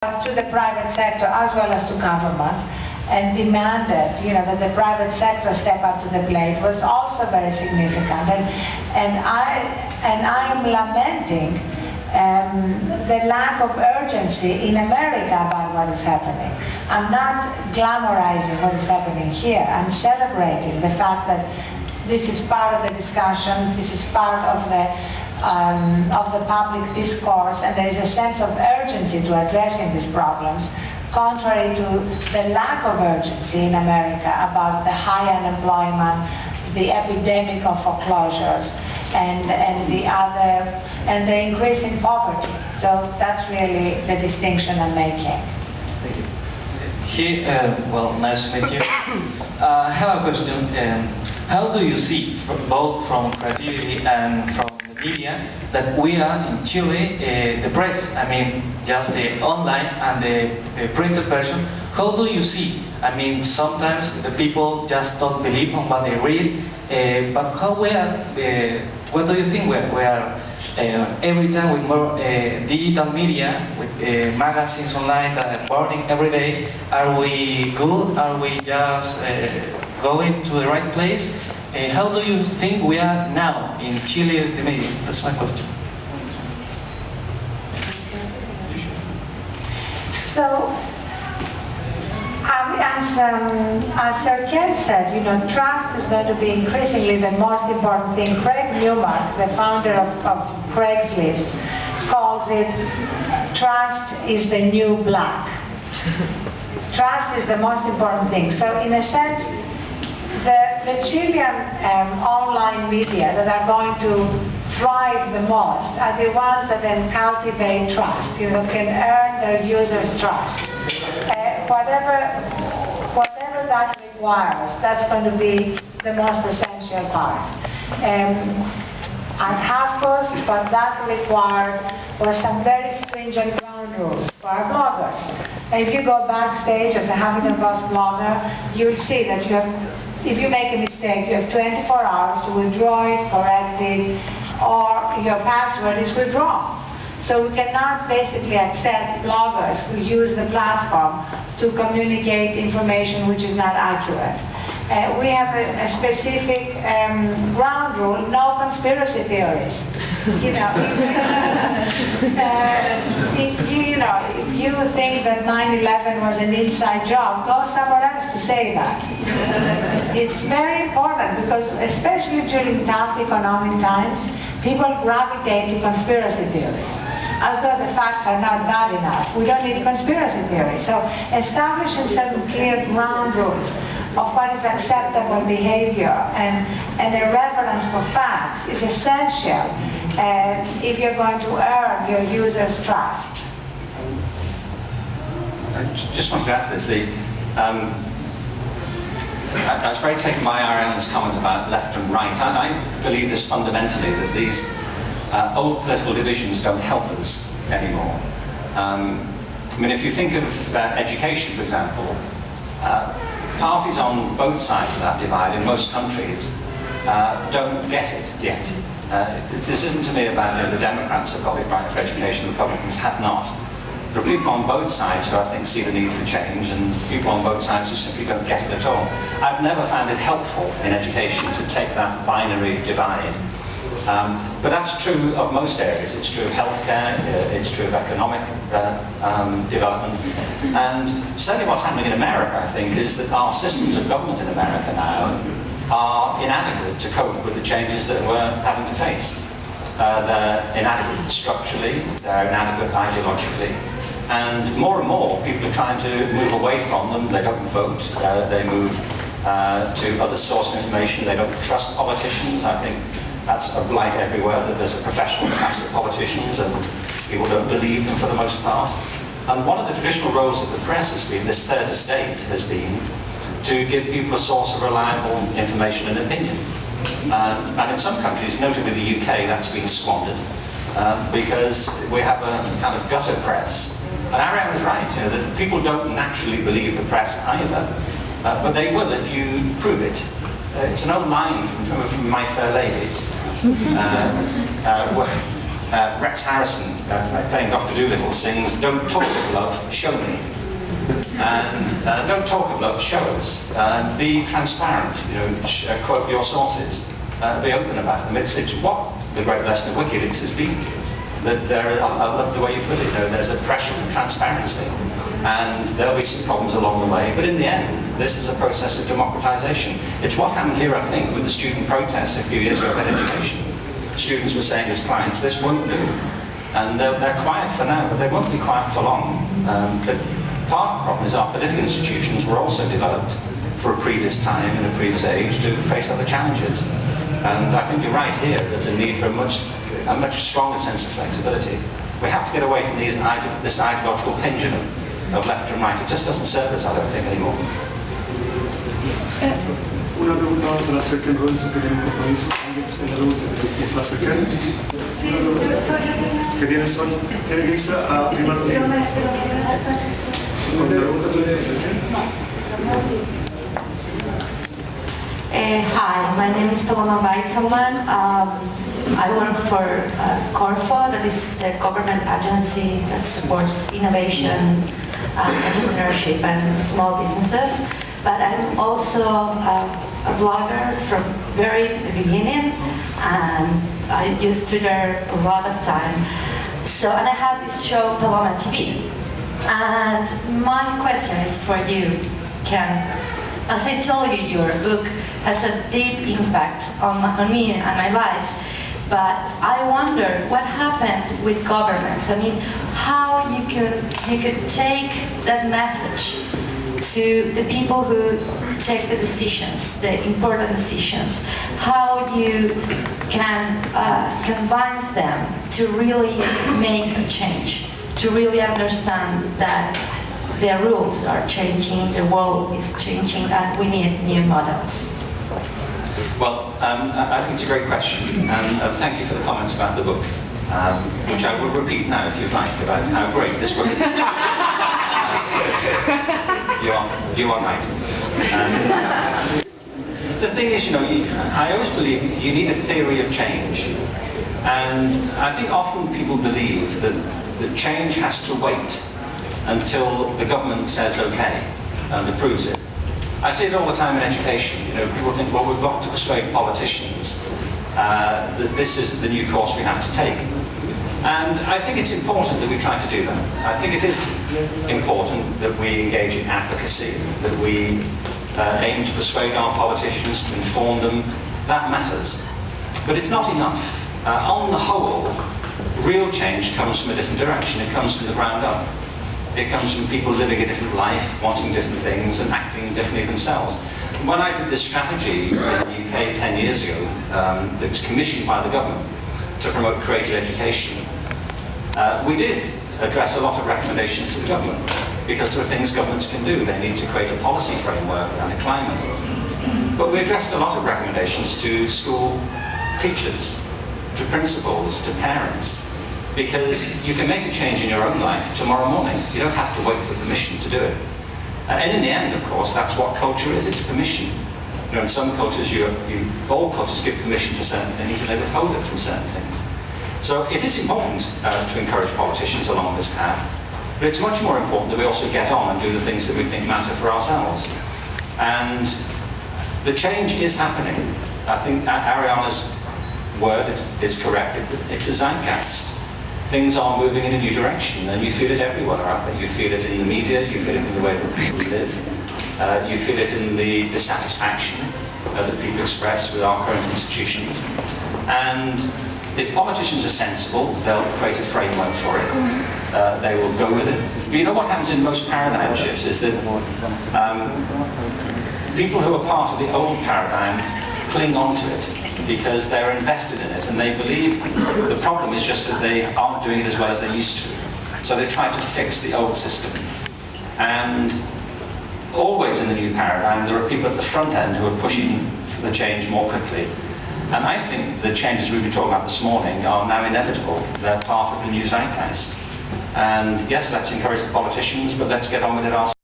to the private sector as well as to government and demanded, that the private sector step up to the plate was also very significant. And I am lamenting the lack of urgency in America about what is happening. I'm not glamorizing what is happening here. I'm celebrating the fact that this is part of the discussion, this is part of the public discourse, and there is a sense of urgency to addressing these problems, contrary to the lack of urgency in America about the high unemployment, the epidemic of foreclosures, and the increase in poverty. So that's really the distinction I'm making. Thank you. Well, nice to meet you. I have a question. How do you see, both from creativity and from the media, that we are in Chile, the press, I mean, just the online and the printed version, how do you see? I mean, sometimes the people just don't believe on what they read, but how we are, what do you think we are every time with more digital media, with magazines online that are burning every day? Are we good? Are we just going to the right place? How do you think we are now in Chile, the media? That's my question. So, as Sir Ken said, trust is going to be increasingly the most important thing. Craig Newmark, the founder of Craigslist, calls it trust is the new black. Trust is the most important thing. So in a sense, the Chilean online media that are going to thrive the most are the ones that then cultivate trust, can earn their users' trust. Whatever that requires, that's going to be the most essential part. At HuffPost, what that required was some very stringent ground rules for our bloggers. And if you go backstage as a Huffington Post blogger, you'll see that if you make a mistake, you have 24 hours to withdraw it, correct it, or your password is withdrawn. So we cannot basically accept bloggers who use the platform to communicate information which is not accurate. We have a specific ground rule: no conspiracy theories. If you think that 9/11 was an inside job, go somewhere else to say that. It's very important because, especially during tough economic times, people gravitate to conspiracy theories, as though the facts are not bad enough. We don't need conspiracy theories. So establishing certain clear ground rules of what is acceptable behavior and a reverence for facts is essential if you're going to earn your users' trust. I just wanted to add to this. I was very taken by Arianna's comment about left and right. I believe this fundamentally, that these old political divisions don't help us anymore. I mean, if you think of education, for example, parties on both sides of that divide in most countries don't get it yet. This isn't to me about the Democrats have got it right for education, the Republicans have not. There are people on both sides who I think see the need for change, and people on both sides who simply don't get it at all. I've never found it helpful in education to take that binary divide. But that's true of most areas. It's true of healthcare, it's true of economic development. And certainly what's happening in America, I think, is that our systems of government in America now are inadequate to cope with the changes that we're having to face. They're inadequate structurally, they're inadequate ideologically, and more people are trying to move away from them. They don't vote, they move to other sources of information. They don't trust politicians. I think that's a blight everywhere, that there's a professional class of politicians and people don't believe them for the most part. And one of the traditional roles of the press has been, this third estate has been, to give people a source of reliable information and opinion. And in some countries, notably the UK, that's been squandered because we have a kind of gutter press. And Arianna was right, that people don't naturally believe the press either, but they will if you prove it. It's an old line from My Fair Lady, Rex Harrison, playing Dr. Dolittle, sings, "Don't talk of love, show me." And don't talk of love, show us. Be transparent, quote your sources, be open about them. It's what the great lesson of WikiLeaks has been. That I love the way you put it, there's a pressure for transparency. And there'll be some problems along the way, but in the end, this is a process of democratization. It's what happened here, I think, with the student protests a few years ago about education. Students were saying as clients, this won't do. And they're quiet for now, but they won't be quiet for long. Part of the problem is our political institutions were also developed for a previous time and a previous age to face other challenges. And I think you're right here, there's a need for a much stronger sense of flexibility. We have to get away from this ideological pendulum of left and right. It just doesn't serve us, I don't think, anymore. Una pregunta para la sección Robinson que tiene un compromiso. ¿Alguien se la pregunta que es la sección? Que tiene que irse a firmar los libros. Hi, my name is Togoma Weitzelman. I work for Corfo, that is the government agency that supports innovation, entrepreneurship and small businesses. But I'm also a blogger from very the beginning, and I use Twitter a lot of time. And I have this show, Paloma TV. And my question is for you, Ken. As I told you, your book has a deep impact on me and my life. But I wonder what happened with governments. I mean, how you could take that message to the people who take the decisions, the important decisions. How you can convince them to really make a change, to really understand that the rules are changing, the world is changing, and we need new models. Well, I think it's a great question, and thank you for the comments about the book, which I will repeat now if you'd like, about how great this book is. You are right. The thing is, I always believe you need a theory of change, and I think often people believe that change has to wait until the government says okay and approves it. I see it all the time in education. People think, well, we've got to persuade politicians that this is the new course we have to take. And I think it's important that we try to do that. I think it is important that we engage in advocacy, that we aim to persuade our politicians, to inform them. That matters. But it's not enough. On the whole, real change comes from a different direction. It comes from the ground up. It comes from people living a different life, wanting different things, and acting differently themselves. When I did this strategy in the UK 10 years ago, that was commissioned by the government to promote creative education, we did address a lot of recommendations to the government, because there are things governments can do. They need to create a policy framework and a climate. But we addressed a lot of recommendations to school teachers, to principals, to parents, because you can make a change in your own life tomorrow morning. You don't have to wait for permission to do it. And in the end, of course, that's what culture is. It's permission. In some cultures, all cultures give permission to certain things, and they withhold it from certain things. So it is important to encourage politicians along this path, but it's much more important that we also get on and do the things that we think matter for ourselves. And the change is happening. I think Arianna's word is correct. It's a zeitgeist. Things are moving in a new direction, and you feel it everywhere out there. You feel it in the media, you feel it in the way that people live, you feel it in the dissatisfaction that people express with our current institutions. And if politicians are sensible, they'll create a framework for it. They will go with it. But you know what happens in most paradigm shifts is that people who are part of the old paradigm cling on to it because they're invested in it, and they believe the problem is just that they aren't doing it as well as they used to. So they try to fix the old system. And always in the new paradigm, there are people at the front end who are pushing for the change more quickly. And I think the changes we've been talking about this morning are now inevitable. They're part of the new zeitgeist. And yes, let's encourage the politicians, but let's get on with it ourselves.